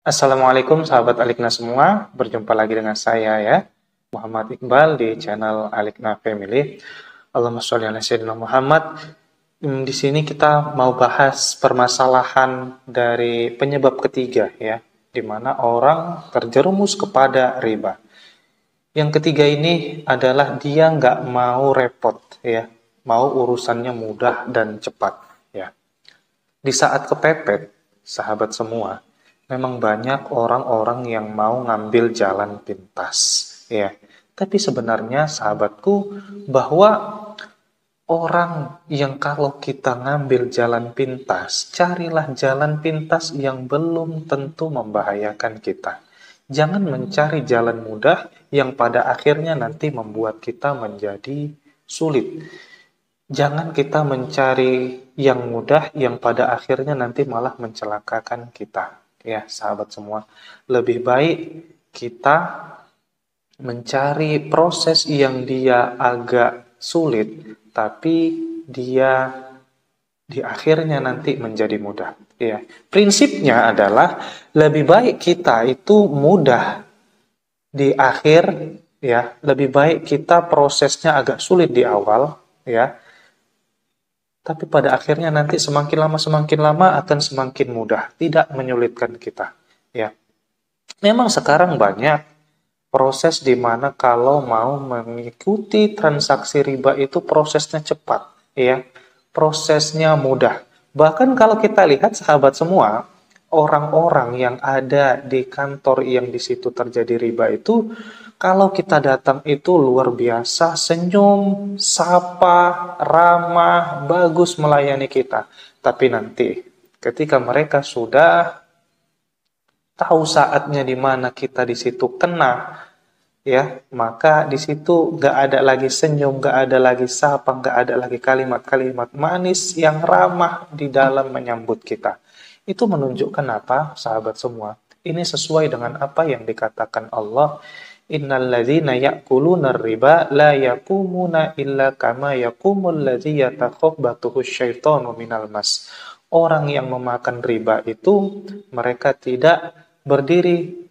Assalamualaikum sahabat Alikna semua, berjumpa lagi dengan saya ya, Muhammad Iqbal di channel Alikna Family. Allahumma sholli ala sayyidina Muhammad. Di sini kita mau bahas permasalahan dari penyebab ketiga ya, di mana orang terjerumus kepada riba. Yang ketiga ini adalah dia nggak mau repot ya, mau urusannya mudah dan cepat ya. Di saat kepepet, sahabat semua, memang banyak orang-orang yang mau ngambil jalan pintas, ya. Tapi sebenarnya sahabatku, bahwa orang yang kalau kita ngambil jalan pintas, carilah jalan pintas yang belum tentu membahayakan kita. Jangan mencari jalan mudah yang pada akhirnya nanti membuat kita menjadi sulit. Jangan kita mencari yang mudah yang pada akhirnya nanti malah mencelakakan kita. Ya, sahabat semua. Lebih baik kita mencari proses yang dia agak sulit, tapi dia di akhirnya nanti menjadi mudah. Ya, prinsipnya adalah lebih baik kita itu mudah di akhir, ya, lebih baik kita prosesnya agak sulit di awal, ya, tapi pada akhirnya nanti semakin lama akan semakin mudah, tidak menyulitkan kita. Ya, memang sekarang banyak proses di mana kalau mau mengikuti transaksi riba itu prosesnya cepat, ya, prosesnya mudah. Bahkan kalau kita lihat sahabat semua, orang-orang yang ada di kantor yang di situ terjadi riba itu, kalau kita datang itu luar biasa, senyum, sapa, ramah, bagus melayani kita. Tapi nanti ketika mereka sudah tahu saatnya di mana kita di situ kena, ya, maka di situ nggak ada lagi senyum, nggak ada lagi sapa, nggak ada lagi kalimat-kalimat manis yang ramah di dalam menyambut kita. Itu menunjukkan apa, sahabat semua? Ini sesuai dengan apa yang dikatakan Allah. Innalladzina ya'kuluna riba la yaqumuna illa kama yaqumul ladzi yatakhabbathu syaitanu minal mas. Orang yang memakan riba itu mereka tidak berdiri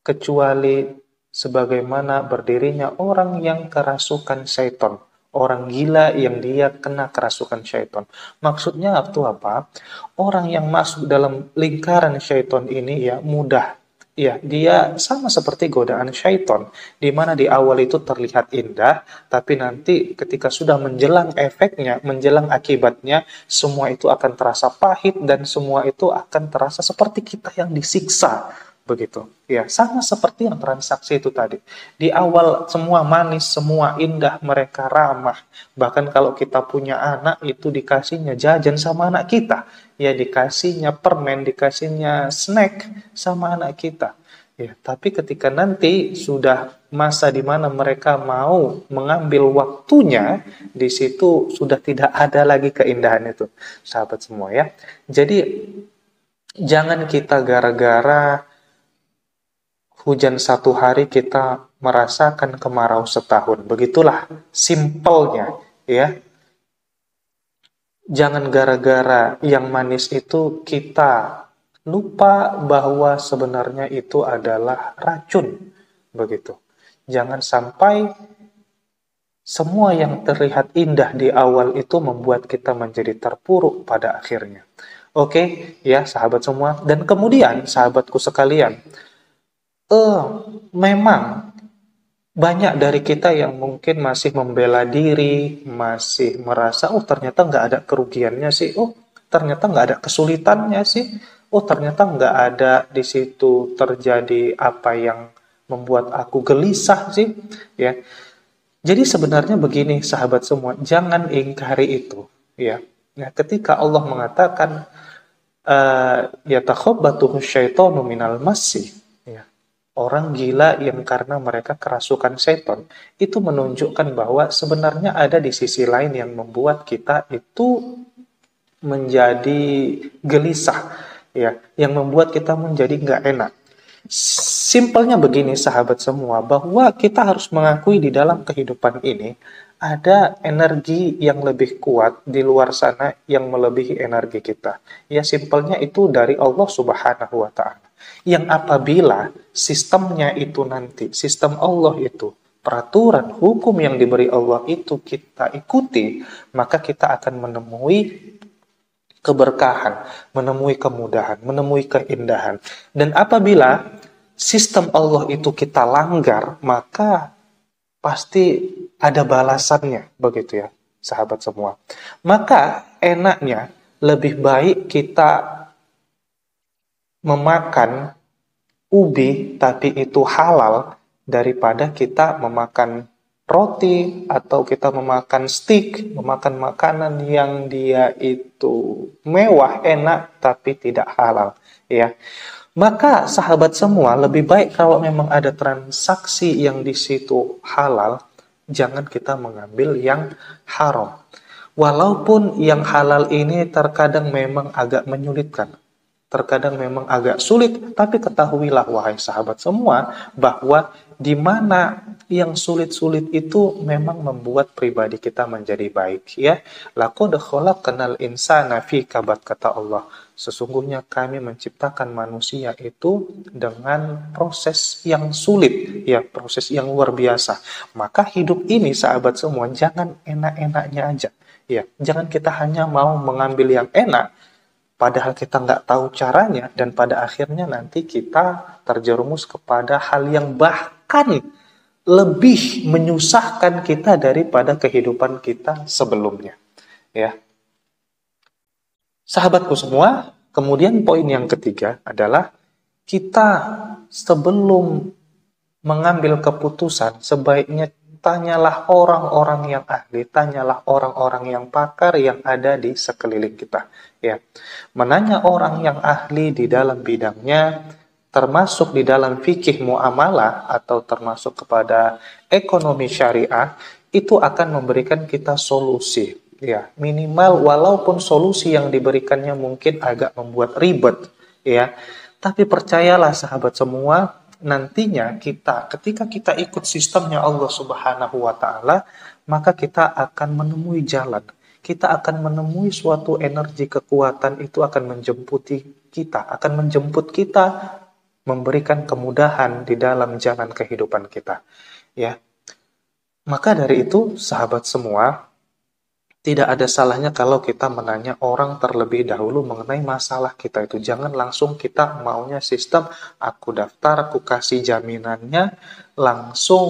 kecuali sebagaimana berdirinya orang yang kerasukan syaitan. Orang gila yang dia kena kerasukan syaitan. Maksudnya itu apa? Orang yang masuk dalam lingkaran syaitan ini ya mudah. Ya, dia sama seperti godaan syaitan, di mana di awal itu terlihat indah, tapi nanti ketika sudah menjelang efeknya, menjelang akibatnya, semua itu akan terasa pahit dan semua itu akan terasa seperti kita yang disiksa. Begitu. Ya, sama seperti yang transaksi itu tadi. Di awal semua manis, semua indah, mereka ramah. Bahkan kalau kita punya anak itu dikasihnya jajan sama anak kita. Ya, dikasihnya permen, dikasihnya snack sama anak kita. Ya, tapi ketika nanti sudah masa di mana mereka mau mengambil waktunya, di situ sudah tidak ada lagi keindahan itu, sahabat semua ya. Jadi jangan kita gara-gara hujan satu hari kita merasakan kemarau setahun. Begitulah simpelnya, ya. Jangan gara-gara yang manis itu kita lupa bahwa sebenarnya itu adalah racun. Begitu. Jangan sampai semua yang terlihat indah di awal itu membuat kita menjadi terpuruk pada akhirnya. Oke, ya sahabat semua. Dan kemudian sahabatku sekalian, memang banyak dari kita yang mungkin masih membela diri, masih merasa, oh ternyata nggak ada kerugiannya sih, oh ternyata nggak ada kesulitannya sih, oh ternyata nggak ada di situ terjadi apa yang membuat aku gelisah sih, ya. Jadi sebenarnya begini, sahabat semua, jangan ingkari itu, ya. Nah, ketika Allah mengatakan yatakhabbathu syaitanu minal masi, orang gila yang karena mereka kerasukan setan, itu menunjukkan bahwa sebenarnya ada di sisi lain yang membuat kita itu menjadi gelisah, ya, yang membuat kita menjadi nggak enak. Simpelnya begini sahabat semua, bahwa kita harus mengakui di dalam kehidupan ini ada energi yang lebih kuat di luar sana yang melebihi energi kita. Ya simpelnya itu dari Allah Subhanahu wa Ta'ala. Yang apabila sistemnya itu nanti, sistem Allah itu, peraturan hukum yang diberi Allah itu kita ikuti, maka kita akan menemui keberkahan, menemui kemudahan, menemui keindahan. Dan apabila sistem Allah itu kita langgar, maka pasti ada balasannya, begitu ya, sahabat semua. Maka enaknya lebih baik kita memakan ubi tapi itu halal daripada kita memakan roti atau kita memakan steak, memakan makanan yang dia itu mewah, enak tapi tidak halal, ya. Maka sahabat semua, lebih baik kalau memang ada transaksi yang di situ halal, jangan kita mengambil yang haram. Walaupun yang halal ini terkadang memang agak menyulitkan, terkadang memang agak sulit, tapi ketahuilah wahai sahabat semua, bahwa di mana yang sulit-sulit itu memang membuat pribadi kita menjadi baik, ya. Laqad khalaqnal insana fi kabad, kata Allah. Sesungguhnya kami menciptakan manusia itu dengan proses yang sulit, ya, proses yang luar biasa. Maka hidup ini sahabat semua, jangan enak-enaknya aja, ya. Jangan kita hanya mau mengambil yang enak, padahal kita nggak tahu caranya, dan pada akhirnya nanti kita terjerumus kepada hal yang bahkan lebih menyusahkan kita daripada kehidupan kita sebelumnya, ya. Sahabatku semua, kemudian poin yang ketiga adalah kita sebelum mengambil keputusan sebaiknya tanyalah orang-orang yang ahli, tanyalah orang-orang yang pakar yang ada di sekeliling kita, ya. Menanya orang yang ahli di dalam bidangnya, termasuk di dalam fikih muamalah atau termasuk kepada ekonomi syariah, itu akan memberikan kita solusi, ya, minimal walaupun solusi yang diberikannya mungkin agak membuat ribet, ya. Tapi percayalah sahabat semua, nantinya ketika kita ikut sistemnya Allah Subhanahu wa taala, maka kita akan menemui jalan. Kita akan menemui suatu energi kekuatan, itu akan menjemput kita, memberikan kemudahan di dalam jalan kehidupan kita, ya. Maka dari itu sahabat semua, tidak ada salahnya kalau kita menanya orang terlebih dahulu mengenai masalah kita itu. Jangan langsung kita maunya sistem, aku daftar, aku kasih jaminannya, langsung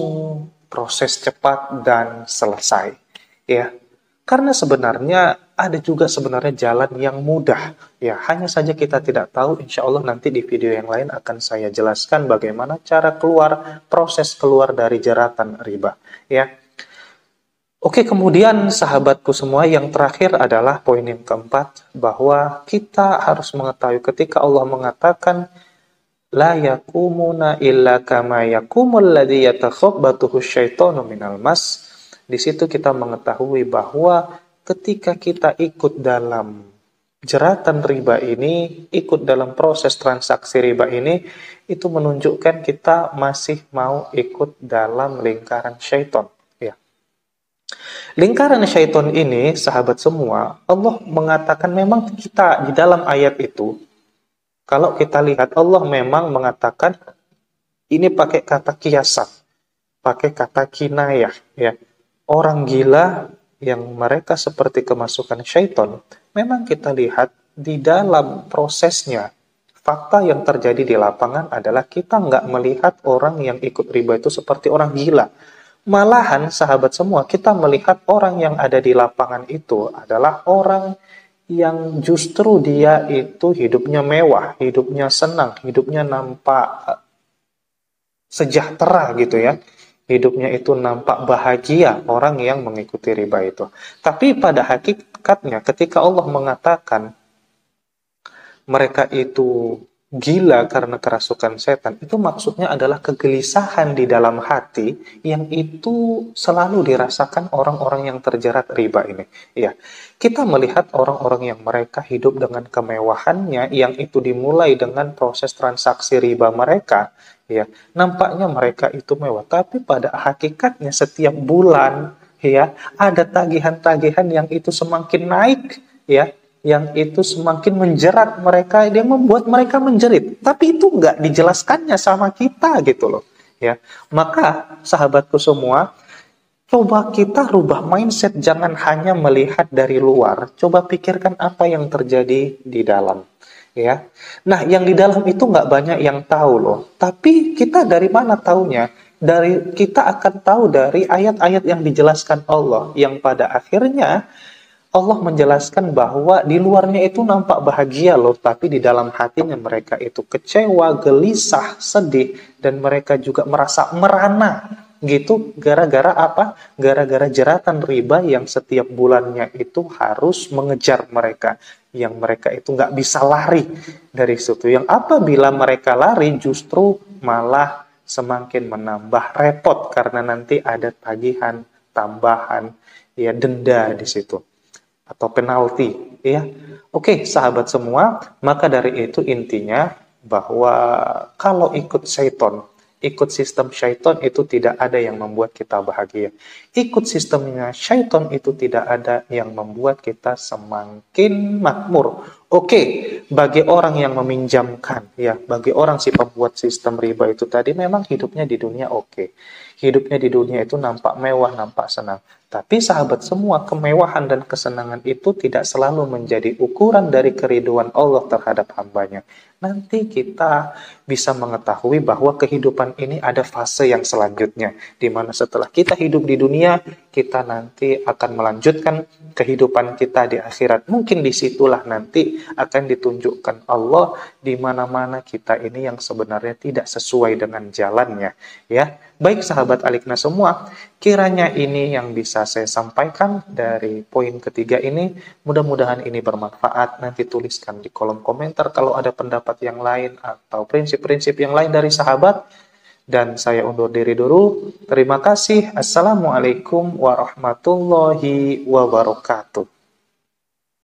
proses cepat dan selesai, ya. Karena sebenarnya ada juga sebenarnya jalan yang mudah, ya. Hanya saja kita tidak tahu. Insya Allah nanti di video yang lain akan saya jelaskan bagaimana cara proses keluar dari jeratan riba, ya. Oke, kemudian sahabatku semua, yang terakhir adalah poin yang keempat, bahwa kita harus mengetahui ketika Allah mengatakan la yakumuna illa kama yakumul ladzi yatakhabbathu syaitanu minal mas. Di situ kita mengetahui bahwa ketika kita ikut dalam jeratan riba ini, ikut dalam proses transaksi riba ini, itu menunjukkan kita masih mau ikut dalam lingkaran syaitan. Lingkaran syaitan ini, sahabat semua, Allah mengatakan memang kita di dalam ayat itu, kalau kita lihat Allah memang mengatakan ini pakai kata kiasan, pakai kata kinayah, ya. Orang gila yang mereka seperti kemasukan syaitan, memang kita lihat di dalam prosesnya, fakta yang terjadi di lapangan adalah kita nggak melihat orang yang ikut riba itu seperti orang gila. Malahan sahabat semua, kita melihat orang yang ada di lapangan itu adalah orang yang justru dia itu hidupnya mewah, hidupnya senang, hidupnya nampak sejahtera gitu ya. Hidupnya itu nampak bahagia, orang yang mengikuti riba itu. Tapi pada hakikatnya ketika Allah mengatakan mereka itu gila karena kerasukan setan, itu maksudnya adalah kegelisahan di dalam hati yang itu selalu dirasakan orang-orang yang terjerat riba ini. Ya, kita melihat orang-orang yang mereka hidup dengan kemewahannya, yang itu dimulai dengan proses transaksi riba mereka. Ya, nampaknya mereka itu mewah, tapi pada hakikatnya setiap bulan, ya, ada tagihan-tagihan yang itu semakin naik, ya. yang itu semakin menjerat mereka, dia membuat mereka menjerit. Tapi itu nggak dijelaskannya sama kita gitu loh. Ya, maka sahabatku semua, coba kita rubah mindset, jangan hanya melihat dari luar. Coba pikirkan apa yang terjadi di dalam. Ya, nah yang di dalam itu nggak banyak yang tahu loh. Tapi kita dari mana taunya? Kita akan tahu dari ayat-ayat yang dijelaskan Allah, yang pada akhirnya Allah menjelaskan bahwa di luarnya itu nampak bahagia loh, tapi di dalam hatinya mereka itu kecewa, gelisah, sedih, dan mereka juga merasa merana gitu. Gara-gara apa? Gara-gara jeratan riba yang setiap bulannya itu harus mengejar mereka, yang mereka itu nggak bisa lari dari situ. Yang apabila mereka lari justru malah semakin menambah repot karena nanti ada tagihan tambahan, ya, denda di situ atau penalti, ya. Oke, sahabat semua, maka dari itu intinya bahwa kalau ikut syaiton, ikut sistem syaiton itu tidak ada yang membuat kita bahagia. Ikut sistemnya syaiton itu tidak ada yang membuat kita semakin makmur. Oke, bagi orang yang meminjamkan, ya, bagi orang si pembuat sistem riba itu tadi memang hidupnya di dunia oke. Hidupnya di dunia itu nampak mewah, nampak senang. Tapi sahabat semua, kemewahan dan kesenangan itu tidak selalu menjadi ukuran dari keriduan Allah terhadap hambanya. Nanti kita bisa mengetahui bahwa kehidupan ini ada fase yang selanjutnya, di mana setelah kita hidup di dunia, kita nanti akan melanjutkan kehidupan kita di akhirat. Mungkin disitulah nanti akan ditunjukkan Allah di mana-mana kita ini yang sebenarnya tidak sesuai dengan jalannya. Ya, baik sahabat Alikna semua, kiranya ini yang bisa saya sampaikan dari poin ketiga ini. Mudah-mudahan ini bermanfaat. Nanti tuliskan di kolom komentar kalau ada pendapat yang lain atau prinsip-prinsip yang lain dari sahabat. Dan saya undur diri dulu. Terima kasih. Assalamualaikum warahmatullahi wabarakatuh.